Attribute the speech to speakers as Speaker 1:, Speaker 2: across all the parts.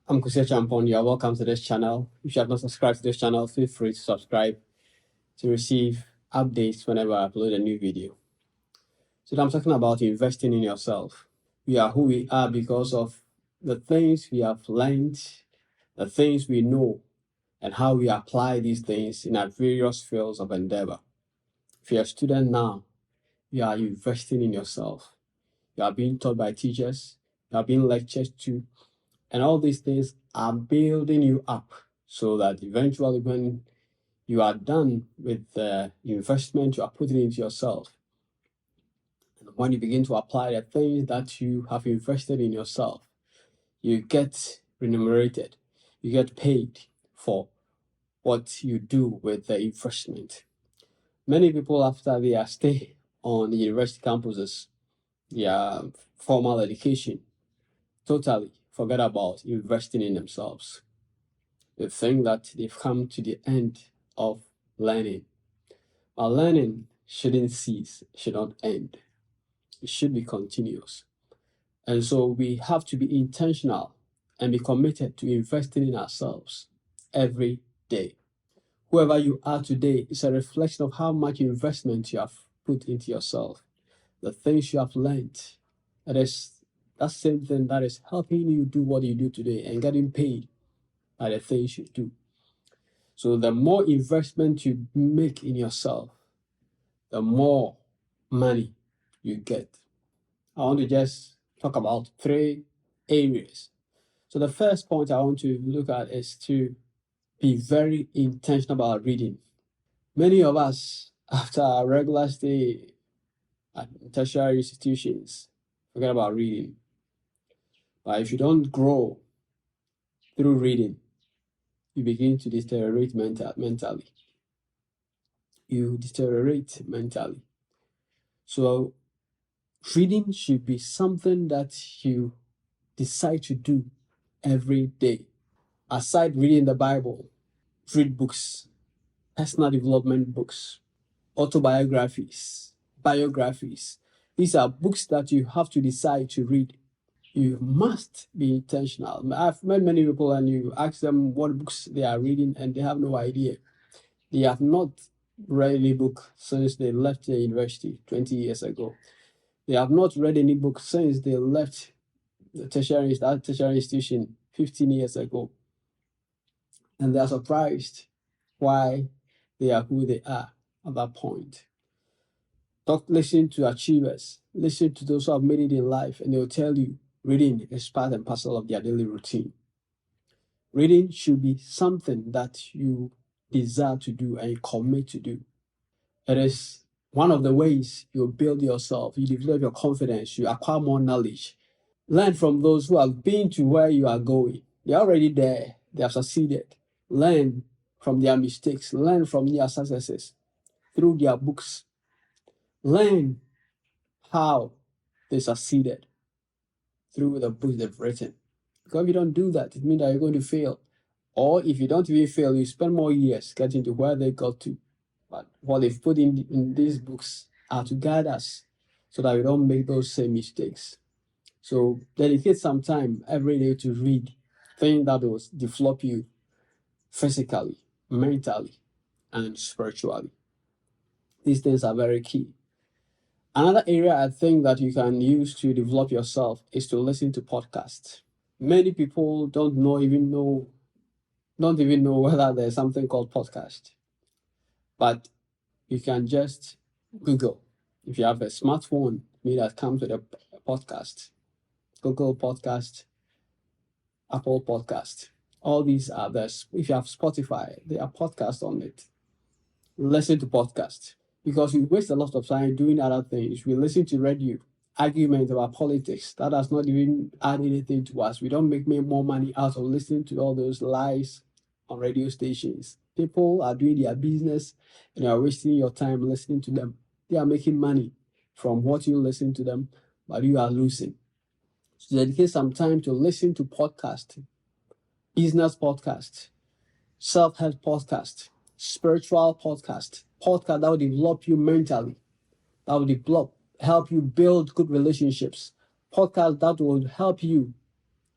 Speaker 1: I'm Kusi Achampong. You are welcome to this channel. If you have not subscribed to this channel, feel free to subscribe to receive updates whenever I upload a new video. So I'm talking about investing in yourself. We are who we are because of the things we have learned, the things we know, and how we apply these things in our various fields of endeavor. If you're a student now, you are investing in yourself. You are being taught by teachers, you are being lectured to, and all these things are building you up so that eventually when you are done with the investment you are putting into yourself, and when you begin to apply the things that you have invested in yourself, you get remunerated, you get paid for what you do with the investment. Many people, after they are stay on the university campuses, their formal education, totally forget about investing in themselves. They think that they've come to the end of learning. But learning shouldn't cease, should not end. It should be continuous. And so we have to be intentional and be committed to investing in ourselves every day. Whoever you are today is a reflection of how much investment you have put into yourself, the things you have learned. It is that same thing that is helping you do what you do today and getting paid by the things you do. So the more investment you make in yourself, the more money you get. I want to just talk about 3 areas. So the first point I want to look at is to be very intentional about reading. Many of us, after our regular stay at tertiary institutions, forget about reading. But if you don't grow through reading, you begin to deteriorate mentally. You deteriorate mentally. So reading should be something that you decide to do every day. Aside reading the Bible, read books, personal development books, autobiographies, biographies. These are books that you have to decide to read. You must be intentional. I've met many people and you ask them what books they are reading and they have no idea. They have not read any book since they left the university 20 years ago. They have not read any book since they left the tertiary institution 15 years ago. And they are surprised why they are who they are at that point. Listen to achievers, listen to those who have made it in life, and they'll tell you reading is part and parcel of their daily routine. Reading should be something that you desire to do and you commit to do. It is one of the ways you build yourself, you develop your confidence, you acquire more knowledge. Learn from those who have been to where you are going. They're already there, they have succeeded. Learn from their mistakes, learn from their successes through their books. Learn how they succeeded through the books they've written. Because if you don't do that, it means that you're going to fail. Or if you don't even fail, you spend more years getting to where they got to. But what they've put in these books are to guide us so that we don't make those same mistakes. So dedicate some time every day to read things that will develop you physically, mentally, and spiritually. These things are very key. Another area I think that you can use to develop yourself is to listen to podcasts. Many people don't even know whether there's something called podcast. But you can just Google. If you have a smartphone, that comes with a podcast, Google Podcast, Apple Podcast. All these are there. If you have Spotify, there are podcasts on it. Listen to podcasts because we waste a lot of time doing other things. We listen to radio, arguments about politics. That does not even add anything to us. We don't make more money out of listening to all those lies on radio stations. People are doing their business and you are wasting your time listening to them. They are making money from what you listen to them, but you are losing. So dedicate some time to listen to podcasts, business podcasts, self-help podcasts, spiritual podcasts that will develop you mentally, that will help you build good relationships, podcasts that will help you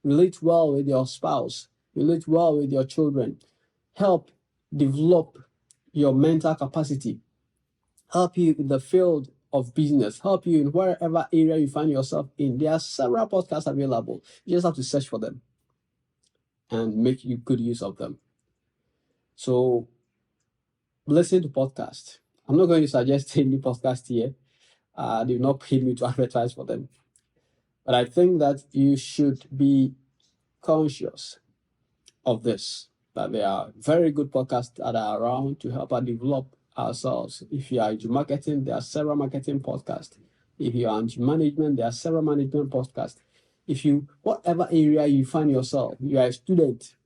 Speaker 1: relate well with your spouse, relate well with your children, help develop your mental capacity, help you in the field of business, help you in wherever area you find yourself in. There are several podcasts available. You just have to search for them and make you good use of them. So listen to podcasts. I'm not going to suggest any podcast here. They will not pay me to advertise for them. But I think that you should be conscious of this, that there are very good podcasts that are around to help us develop ourselves. If you are into marketing, there are several marketing podcasts. If you are into management, there are several management podcasts. If you, whatever area you find yourself, you are a student,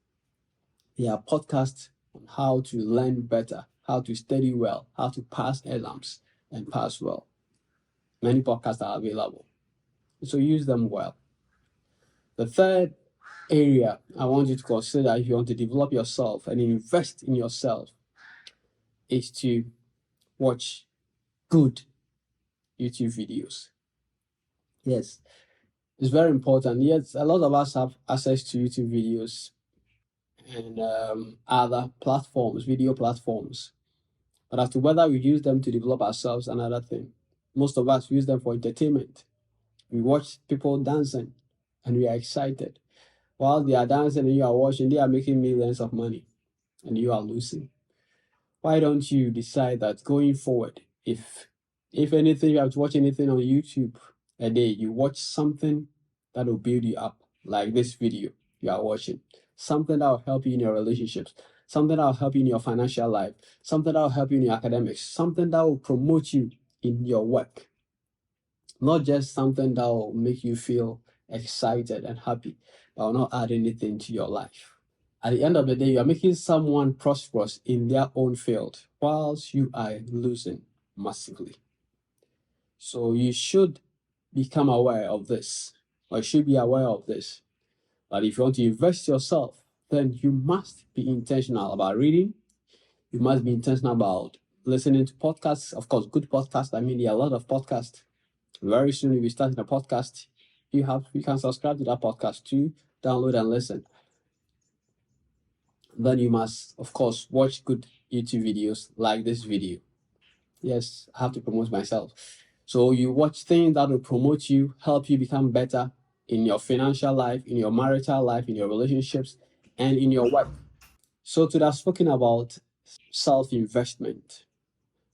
Speaker 1: there are podcasts on how to learn better, how to study well, how to pass exams and pass well. Many podcasts are available. So use them well. The third area I want you to consider if you want to develop yourself and invest in yourself is to watch good YouTube videos. Yes, it's very important. Yes, a lot of us have access to YouTube videos and other platforms, video platforms. But as to whether we use them to develop ourselves, another thing. Most of us use them for entertainment. We watch people dancing and we are excited. While they are dancing and you are watching, they are making millions of money and you are losing. Why don't you decide that going forward, if anything, you have to watch anything on YouTube a day, you watch something that will build you up, like this video you are watching, something that will help you in your relationships, something that will help you in your financial life, something that will help you in your academics, something that will promote you in your work, not just something that will make you feel excited and happy, but will not add anything to your life. At the end of the day, you are making someone prosperous in their own field, whilst you are losing massively. So you should become aware of this, or you should be aware of this. But if you want to invest yourself, then you must be intentional about reading. You must be intentional about listening to podcasts. Of course, good podcasts. I mean, there are a lot of podcasts. Very soon, if you start a podcast, you can subscribe to that podcast too, download and listen. Then you must, of course, watch good YouTube videos like this video. Yes, I have to promote myself. So you watch things that will promote you, help you become better in your financial life, in your marital life, in your relationships, and in your work. So today I've spoken about self-investment,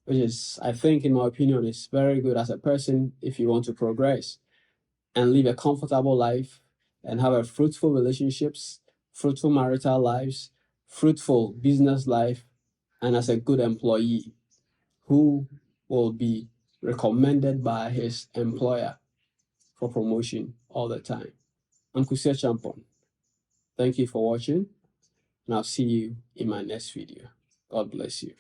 Speaker 1: which is, I think, in my opinion, is very good as a person if you want to progress and live a comfortable life and have a fruitful relationships, fruitful marital lives, fruitful business life, and as a good employee who will be recommended by his employer for promotion all the time. I'm Kusi Achampong. Thank you for watching, and I'll see you in my next video. God bless you.